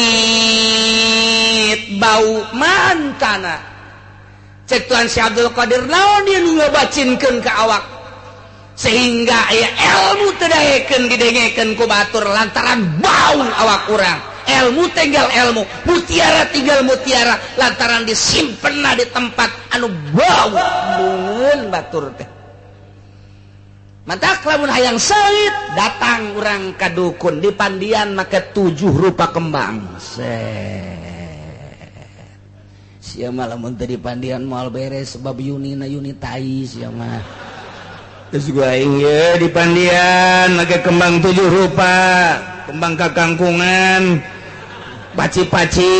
bau mantana cek Tuan si Abdul Qadir naon dia nu ngabacinkeun ka awak sehingga aya ilmu teu daekeun didengekeun ku batur lantaran bau awak kurang ilmu tinggal ilmu mutiara tinggal mutiara lantaran disimpenna di tempat anu bau beun batur teh. Mantak lamun hayang seuit datang urang ka dukun di pandian make 7 rupa kembang. Sia mah lamun teu di pandian moal beres sebab Yunina Yuni tai sia mah. Terus gua aing ye di pandian make kembang 7 rupa, kembang kakangkungan, paci-paci.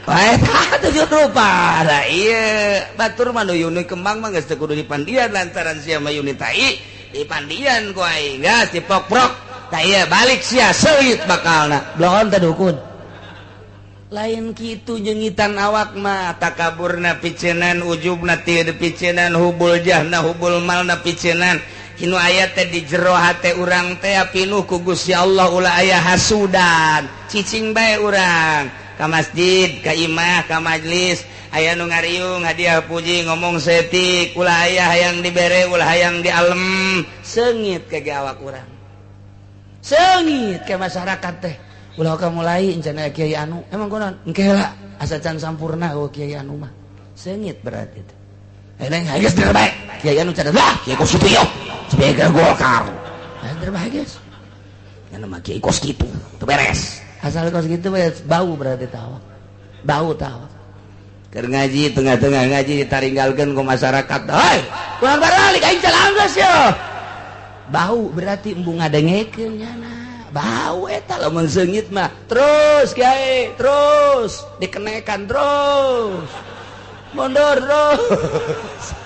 Bae tah 7 rupa. Lah ieu batur mah nu Yuni kembang mah geus teu kudu di pandian lantaran sia mah Yuni tai di pandian ku aing geus diprok-prok. Tah ieu balik sia seuit bakalna. Blon teh dukun. Lain kitu jengitan awak mah takaburna picenan ujubna teu picenan hubul jahna hubul malna picenan. Hinu aya teh di jero hate urang teh pinuh ku Gusti Allah ulah aya hasudan. Cicing bae urang. Ka masjid, ka imah, ka majlis aya nu ngariung hadiah puji ngomong setik ulah aya hayang dibere ulah hayang dialem seungit ke awak urang seungit ke masyarakat teh ulah ka mulai encan aya kiai anu emang kunaon engke heula asa can sampurna kiai anu mah seungit berarti teh eneng geus terbaik kiai anu cadet lah kiai kos kitu yo sebagai golkar terbaik geus nya mah kiai kos kitu teu beres asal kos gitu bau berarti tawa bau tawa keur ngaji tengah-tengah ngaji ditaringgalkeun ku masyarakat hei kurang baralik aing calang geus yo bau berarti embung ngadengekeun nyana bau eta lamun seungit mah terus kiai terus dikenekan terus mundur terus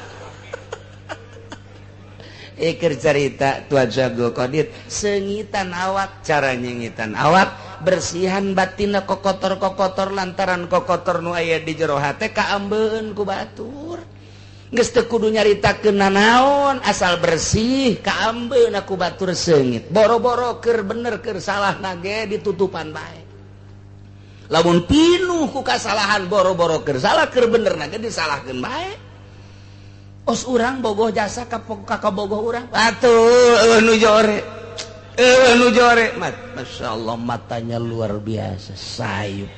Ikir cerita Tuan Abdul Qadir sengitan awak cara nyengitan awak bersihan batina kokotor-kokotor lantaran kokotor nu aya di jero hate kaambeun ku batur geus teu kudu nyaritakeun nanaon asal bersih kaambeun ku batur seungit boro-boro keur bener keur salah nage ditutupan bae lamun pinuh ku kasalahan boro-boro keur salah keur bener nage disalahkeun bae os urang bogoh jasa ka bogoh urang atuh nu jore Masya Allah matanya luar biasa sayup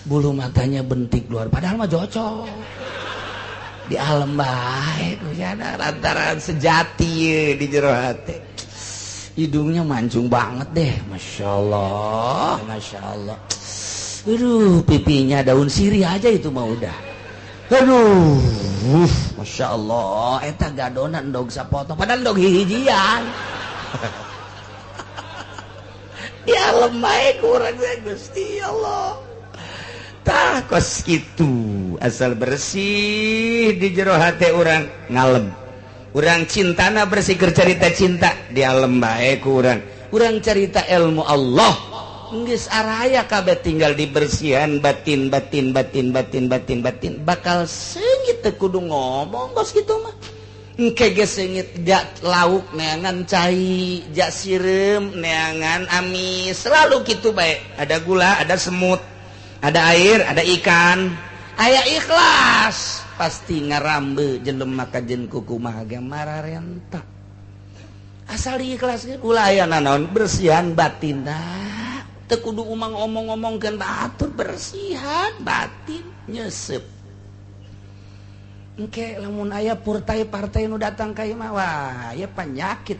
bulu matanya bentik luar padahal mah cocok di alam bae kuyana lantaran sejati di jero hate hidungnya mancung banget deh Masya Allah Aduh, pipinya daun sirih aja itu mah udah. Aduh, Masya Allah, eta gadonan dog sapotong, padahal dog hijian. Ya lemah kurang saya Gusti Allah. Tah kos kitu, asal bersih di jero hati orang ngalem. Urang cintana bersih keur carita cinta di alam bae kurang. Urang carita ilmu Allah. Geus araya kabeh tinggal dibersihan batin. Bakal seungit teu kudu ngomong kos kitu mah. Engke ge seungit jak lauk neangan cai, jak sireum neangan amis. Selalu kitu bae. Ada gula, ada semut, ada air, ada ikan. Aya ikhlas pasti ngarambe jelema kajen kukumaha ge mararenta. Asal diikhlaskeun ulah aya naon bersihan batin dah. Teu kudu umang omong-omongkeun batur bersihan batin nyesep. Engke lamun aya partai nu datang ka ieu mah wah aya penyakit.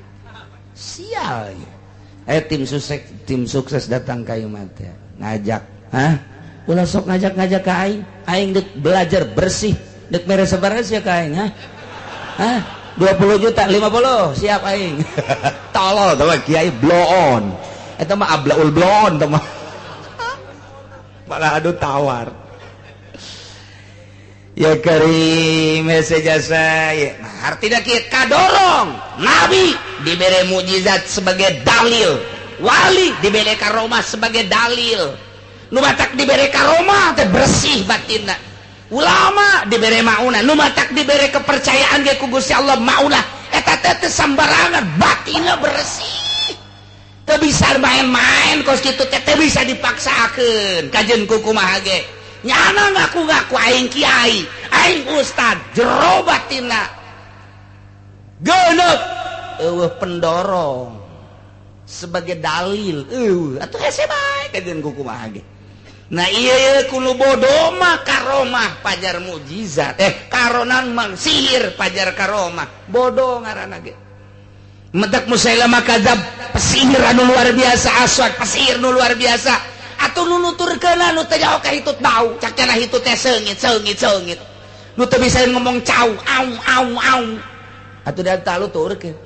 Sial. Tim sukses datang ka ieu mah teh ngajak, hah? Ulah sok ngajak-ngajak ka aing dek belajar bersih, dek mere sabaraha sia ka aing, hah? 20 juta, 50 siap aing. Tolol tah kiai blow on. Eta mah ablaul blow on tah mah. Malah adu tawar. Ya karim sejasa ya. Artinya kieu kadorong nabi dibere mukjizat sebagai dalil, wali dibere karomah sebagai dalil. Nu batak dibere karomah teh bersih batinna. Ulama dibere maunah, nu batak dibere kepercayaan ge ku Gusti Allah maunah eta teh sambarangan batinna bersih. Teu bisa main-main kos kitu teh teu bisa dipaksakeun. Kajen kumaha ge. Nyana ngaku-ngaku aing kiai, aing ustad, jero batinna. Geuneup eueuh pendorong sebagai dalil. Atuh hese bae kajen kumaha ge. Nah iya kuno bodoh mah karomah pajar mukjizat karonan mang sihir pajar karomah bodoh ngaranna ge. Medak Musailamah kadzab pesihir anu luar biasa, aswad pesihir nu luar biasa atuh nu nuturkeun anu teh jauh ka hitut bau cak cenah hitut teh seungit nu teu bisa ngomong cau au atuh da talu turkeun.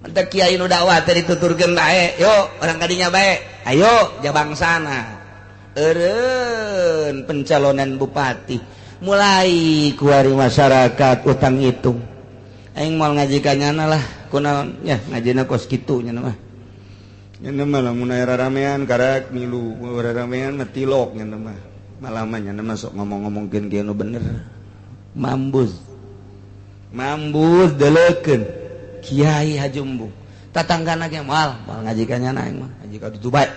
Mentek kiai nu dakwah teh dituturkeun bae, yo orang kadinya bae, ayo jabangsana. Eureun pencalonan bupati mulai kuari masyarakat utang hitung aing moal ngaji ka nyana lah kunaon ya ngajina kos kitu nya mah nya mah lamun aya ramean karak milu ramean mah tilok nya mah malaman nya mah sok ngomong-ngomongkeun kieu nu bener mambus deleukeun kiai hajumbung tatanggana ge moal ngaji ka nyana aing mah ngaji ka ditu bae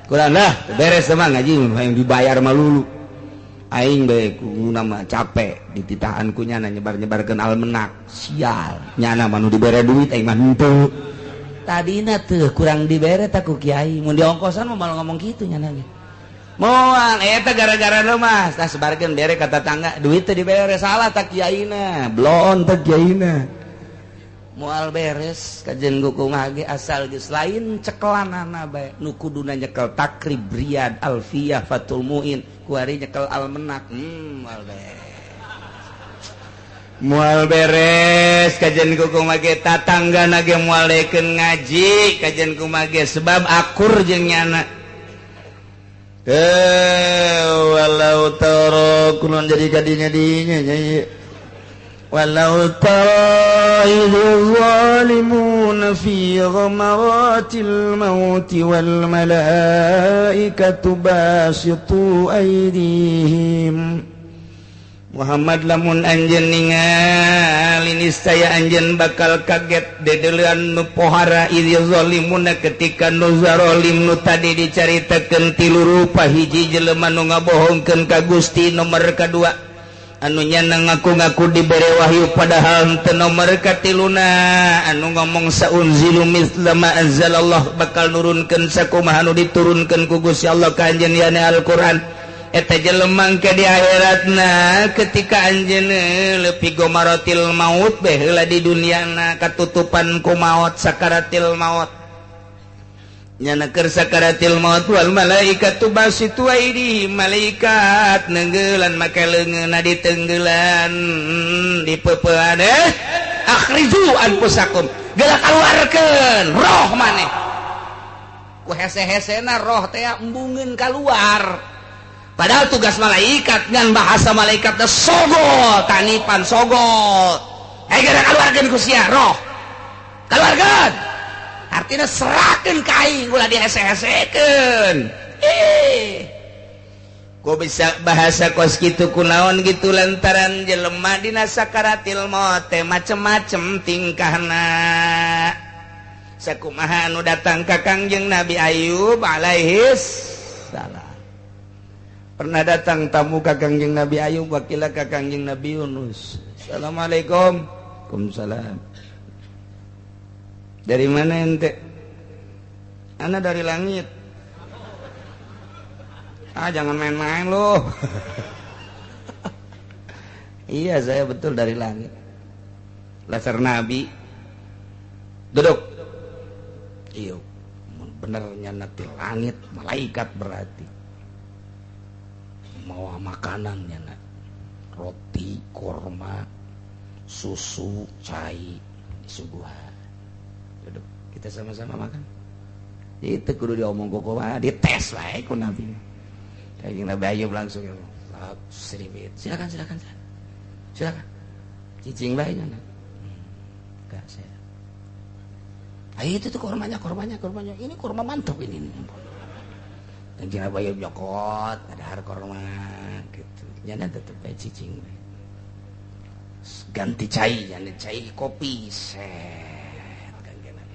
kurang lah beres teman ngaji yang dibayar malulu aing bae ku nama capek dititahan ku nyana nyebar-nyebarkeun almenak sial nyana mah nu dibere duit aing mah henteu tadina teu kurang dibere tah ku kiai mun diongkosan mah malah ngomong kitu nyana ge moal eta gara-gara mah tah sebarkeun bere ka tetangga duit teh dibere salah tah kiaina blon tah kiaina moal beres kajen kumaha ge asal geus lain cekelanana bae nu kuduna nyekel takrib riyad alfiyah fatul muin kuari nyekel almenak moal beres kajen kumaha ge tatanggana ge moal dekeun ngaji kajen kumaha ge sebab akur jeung nyana walau tara kunaon jadi kadinya nya walau tara idh zalimuna fi ghamaratil maut wal malaikatu basitu aydihim Muhammad lamun anjeun ningali niscaya anjeun bakal kaget dedeulean nu pohara idh zalimuna ketika nu zalim nu tadi dicaritakeun tilu rupa hiji jelema nu ngabohongkeun ka Gusti nomor kadua anu nyana ngaku-ngaku diberi wahyu padahal teu nomor katiluna anu ngomong saunzilu mitsla ma anzalallah bakal nurunkeun sakumaha anu diturunkeun ku Gusti Allah ka anjeun yana Al-Qur'an eta jelema ke di akhiratna ketika anjeun leupi gomaratil maut beh heula di duniana katutupan ku maut sakaratil maut nyana keur sakaratil maut wal malaikatu basitu aidihim malaikat nenggelan make leungeunna ditenggelan dipeupeun akhriju anfusakum geula kaluarkeun roh maneh ku hese-hesena roh teh embungeun kaluar padahal tugas malaikat ngan bahasa malaikat teh sogol tanipan sogol geura kaluarkeun ku sia roh kaluarkeun artinya serahkan kain ulah dihese-hesekeun kok bisa bahasa kos gitu kunaon gitu lantaran jelema dina sakaratil maut teh macem-macem tingkahna sakumaha anu datang ka Kangjeng Nabi Ayub alaihis salam pernah datang tamu ka Kangjeng Nabi Ayub wakila ka Kangjeng Nabi Yunus assalamualaikum waalaikumsalam dari mana ente? Ana dari langit. Jangan main-main loh. Iya saya betul dari langit. Laser Nabi. Duduk. Iya. Benernya nanti langit malaikat berarti. Mau makanan nyana. Roti, korma, susu, cai, disuguhan. Duduk. Kita sama-sama makan. Itu kudu diomong koko mah dites wae ku Nabi. Kayak Nabi Ayub langsung seribit. Silakan. Cicing bae nya. Enggak saya. Itu tuh kormanya. Ini korma mantap ini. Kanjeng Nabi Ayub nyokot, ada har korma gitu. Nyana tetep bae cicing bae. Ganti cai, cai kopi.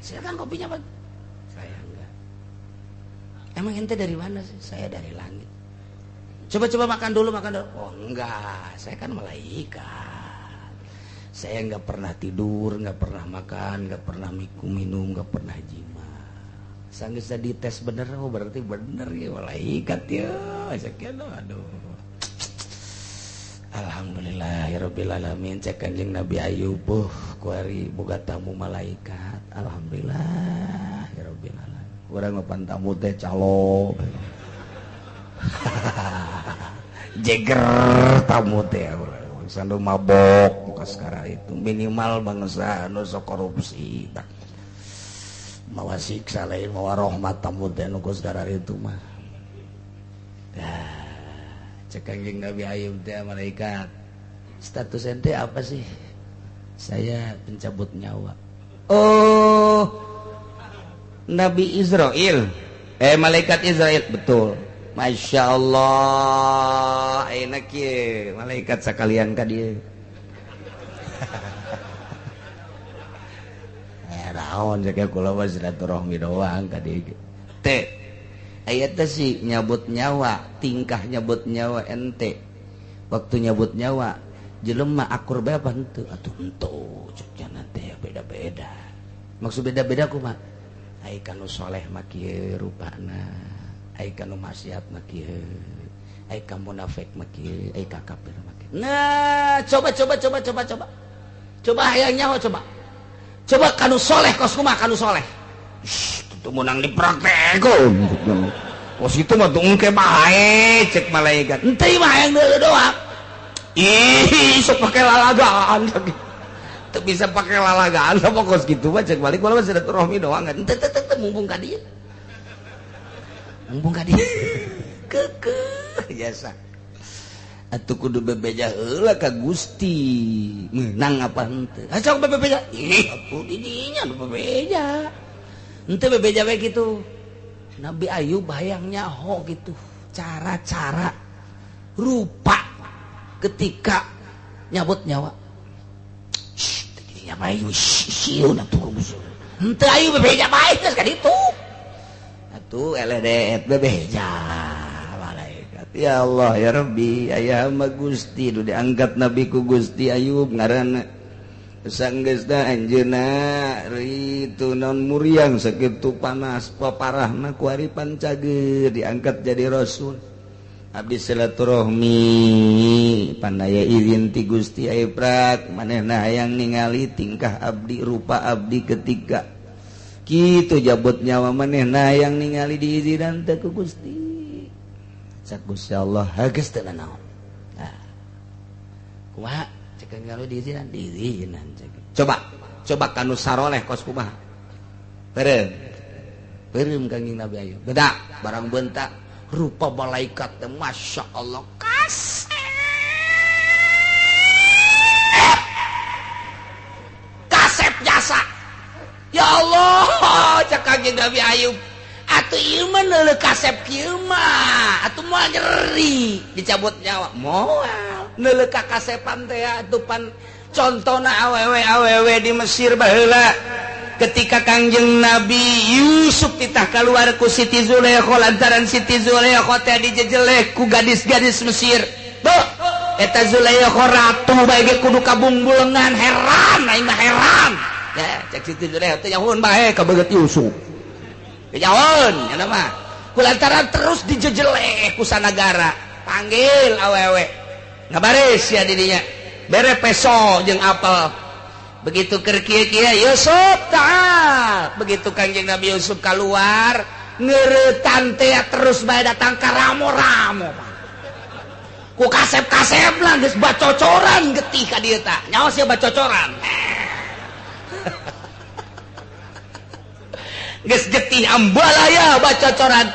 Silakan kopinya Pak. Saya enggak. Emang ente dari mana sih? Saya dari langit. Coba makan dulu. Oh enggak, saya kan malaikat. Saya enggak pernah tidur, enggak pernah makan, enggak pernah minum, enggak pernah jima. Sanggeus dites bener, oh berarti bener ya malaikat ya. Sakian aduh. Alhamdulillahirabbil alamin cek Kanjeng Nabi Ayub kuari boga tamu malaikat. Alhamdulillahirabbil alamin. Urang ngopan tamu teh calo. Jeger tamu teh urang sandu mabok ka sekarang itu minimal bangsa anu sok korupsi. Mawa siksa lain mawa rahmat tamu teh anu sekarang itu mah. Cek Kanjeng Nabi Ayub teh malaikat. Status ente apa sih? Saya pencabut nyawa. Oh, Nabi Israel. Malaikat Israel betul. Masya Allah, enak ya malaikat sekalian ka dieu. Naon cek kula mah silaturahmi doang ka dieu. Teh ayatnya sih nyabut nyawa, tingkah nyabut nyawa ente. Waktu nyabut nyawa, jelema akur bae apa henteu? Atuh henteu, ceknya nanti beda-beda. Maksud beda-beda kumaha? Ai kanu soleh mah kieu rupana, ai kanu maksiat mah kieu, ai ka munafik mah kieu, ai ka kafir mah kieu. Nah, coba. Coba hayang nyawa coba. Coba kanu soleh kos kumaha kanu soleh? Itu menang dipraktekun. Kos itu mah tuh engke bae cek malaikat. Ente mah yang doang. Ih, sok pakai lalagaan lagi. Tuh bisa pakai lalagaan apa kos gitu mah cek balik malah silaturahmi doang kan. Ente mumpung ka dieu. Mumpung ka dieu. Kekeh biasa. Atuh kudu bebeja heula ka Gusti. Meunang apa henteu? Acok bebeja. Ih, atuh di dinya bebeja. Ente bebeja we gitu. Nabi Ayub hayangnya ho gitu. Cara-cara rupa ketika nyabut nyawa. Shh, begini apa Ayub sieun atuh. Ente Ayub bebeja bae geus ka ditu. Atuh eledet bebeja malaikat. Ya Allah ya Rabbi, aya hamba Gusti nu diangkat Nabi ku Gusti Ayub ngaranna sanggeusna anjeunna ritu non muriang sakitu panas paparahna ku ari pancageur diangkat jadi rasul. Abdi silaturahmi pandaya izin ti Gusti Aiprak manehna hayang ningali tingkah abdi rupa abdi ketika gitu jabut nyawa maneh yang ningali diizinan teh ku Gusti sak Gusti Allah hageus teu naon nah kumaha cek kalau diizinan coba kanu saroleh kos kumaha Beureum Kangjeng Nabi ayo. Beda barang bentak rupa malaikat teh Masya Allah kasep jasa. Ya Allah, cak Kangjeng Nabi Ayub. Atuh ieu mah neuleuh kasep kieu mah, atuh moal nyeri dicabut nyawa. Moal neuleuh ka kasepan teh atuh pan contona awewe di Mesir baheula. Ketika Kangjeng Nabi Yusuf titah keluar ku Siti Zulaikha lantaran Siti Zulaikha teh dijejeleh ku gadis-gadis Mesir. Tuh, eta Zulaikha ratu bae ge kudu kabungbulengan heran aing mah heran. Ya, cek Siti Zulaikha teh nyahoon bae ka beugeut Yusuf. Nyahoon nya mah. Kulantaran terus dijejeleh ku sanagara. Panggil awewe. Ngabaris ya di dinya. Bere peso jeung apel. Begitu keur kieu-kieu Yusuf ta'al. Begitu Kangjeng Nabi Yusuf keluar, ngeuretan teh terus bae datang ka ramo-ramo. Ku kasep-kasep lah geus bacocoran getih ka dieu tah. Nyaos ya bacocoran. Geus getih ambalaya bacocoran.